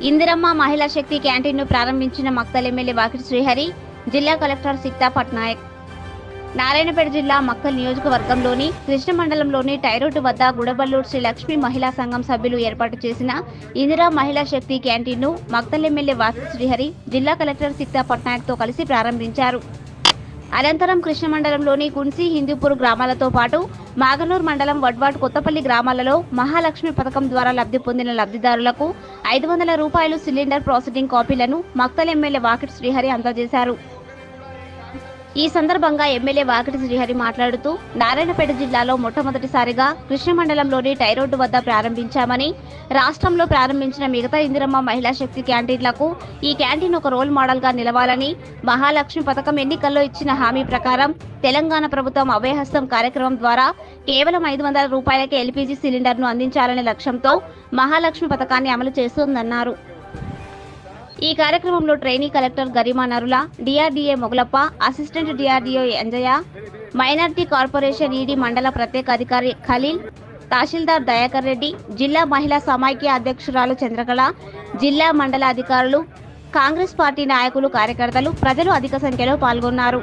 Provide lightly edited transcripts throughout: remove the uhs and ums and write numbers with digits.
ఇందిరమ్మ మహిళా శక్తి క్యాంటీన్ను ప్రారంభించిన మక్తల్ ఎమ్మెల్యే వాకిటి శ్రీహరి, జిల్లా కలెక్టర్ సిక్తా పట్నాయక్. నారాయణపేట జిల్లా మక్తల్ నియోజకవర్గంలోని కృష్ణ మండలంలోని టైరోడ్డు వద్ద గుడబల్లూరు శ్రీ లక్ష్మీ మహిళా సంఘం సభ్యులు ఏర్పాటు చేసిన ఇందిరా మహిళా శక్తి క్యాంటీన్ను మక్తల్ ఎమ్మెల్యే వాకిటి శ్రీహరి, జిల్లా కలెక్టర్ సిక్తా పట్నాయక్తో కలిసి ప్రారంభించారు. అనంతరం కృష్ణ మండలంలోని కున్సి, హిందూపూర్ గ్రామాలతో పాటు మాగనూర్ మండలం వడ్వాడ్, కొత్తపల్లి గ్రామాలలో మహాలక్ష్మి పథకం ద్వారా లబ్ధి పొందిన లబ్ధిదారులకు 500 రూపాయలు సిలిండర్ ప్రాసెసింగ్ కాపీలను మక్తల్ ఎమ్మెల్యే వాకిటి శ్రీహరి అందజేశారు. ఈ సందర్భంగా ఎమ్మెల్యే వాకిటి శ్రీహరి మాట్లాడుతూ, నారాయణపేట జిల్లాలో మొట్టమొదటిసారిగా కృష్ణ మండలంలోని టైరోడ్డు వద్ద ప్రారంభించామని, రాష్ట్రంలో ప్రారంభించిన మిగతా ఇందిరమ్మ మహిళా శక్తి క్యాంటీన్లకు ఈ క్యాంటీన్ ఒక రోల్ మోడల్ గా నిలవాలని, మహాలక్ష్మి పథకం ఎన్నికల్లో ఇచ్చిన హామీ ప్రకారం తెలంగాణ ప్రభుత్వం అభయహస్తం కార్యక్రమం ద్వారా కేవలం 500 రూపాయలకే ఎల్పీజీ సిలిండర్ను అందించాలనే లక్ష్యంతో మహాలక్ష్మి పథకాన్ని అమలు చేస్తోందన్నారు. ఈ కార్యక్రమంలో ట్రైనీ కలెక్టర్ గరిమా నరుల, DRDA Mogalappa, assistant DRDO Anjaiah, minority corporation ED మండల ప్రత్యేక అధికారి ఖలీల్, తహసీల్దార్ దయాకర్ రెడ్డి, జిల్లా మహిళా సమైక్య అధ్యక్షురాలు చంద్రకళ, జిల్లా మండల అధికారులు, కాంగ్రెస్ పార్టీ నాయకులు, కార్యకర్తలు, ప్రజలు అధిక సంఖ్యలో పాల్గొన్నారు.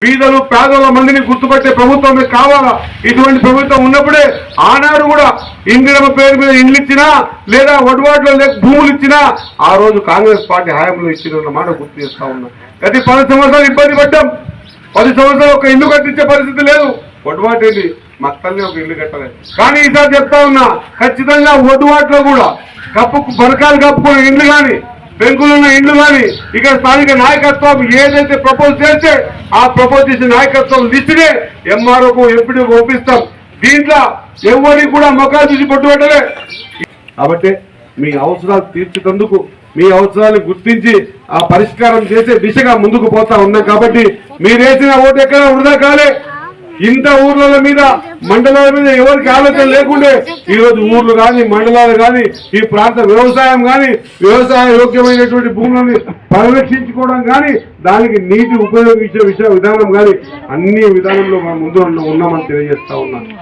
పేదలు పేదల మందిని గుర్తుపట్టే ప్రభుత్వం కావాలా. ఇటువంటి ప్రభుత్వం ఉన్నప్పుడే ఆనాడు కూడా ఇందిరమ్మ పేరు మీద ఇండ్లు ఇచ్చినా లేదా వడ్వాట్లో భూములు ఇచ్చినా ఆ రోజు కాంగ్రెస్ పార్టీ హయాంలో ఇచ్చిన మాట గుర్తు చేస్తా ఉన్నా. గత 10 సంవత్సరాలు ఇబ్బంది పడ్డాం. 10 సంవత్సరాలు ఒక ఇల్లు కట్టించే పరిస్థితి లేదు. వడ్వాటేది మక్తల్ని ఒక ఇల్లు కట్టలేదు. కానీ ఈసారి చెప్తా ఉన్నా, ఖచ్చితంగా వడ్వాట్లో కూడా బరకాలు కప్పుకునే ఇండ్లు కానీ, పెంకులున్న ఇండ్లు కానీ, ఇక్కడ స్థానిక నాయకత్వం ఏదైతే ప్రపోజ్ చేస్తే ఆ ప్రపోజ్ చేసిన నాయకత్వం లిస్టునే ఎంఆర్ఓకు ఎంపీడీకి పంపిస్తాం. దీంట్లో ఎవరికి కూడా మొక్కలు చూసి పట్టుబట్టలే. కాబట్టి మీ అవసరాలు తీర్చేందుకు, మీ అవసరాలను గుర్తించి ఆ పరిష్కారం చేసే దిశగా ముందుకు పోతా ఉన్నాం. కాబట్టి మీరేసిన ఓటు ఎక్కడ వృధా కాలే. ఇంత ఊర్ల మీద, మండలాల మీద ఎవరికి ఆలోచన లేకుండే ఈరోజు ఊర్లు కానీ, మండలాలు కానీ, ఈ ప్రాంత వ్యవసాయం కానీ, వ్యవసాయ యోగ్యమైనటువంటి భూములను పరిరక్షించుకోవడం కానీ, దానికి నీటి ఉపయోగించే విధానం కానీ అన్ని విధానంలో మనం ముందు ఉన్నామని తెలియజేస్తా ఉన్నాం.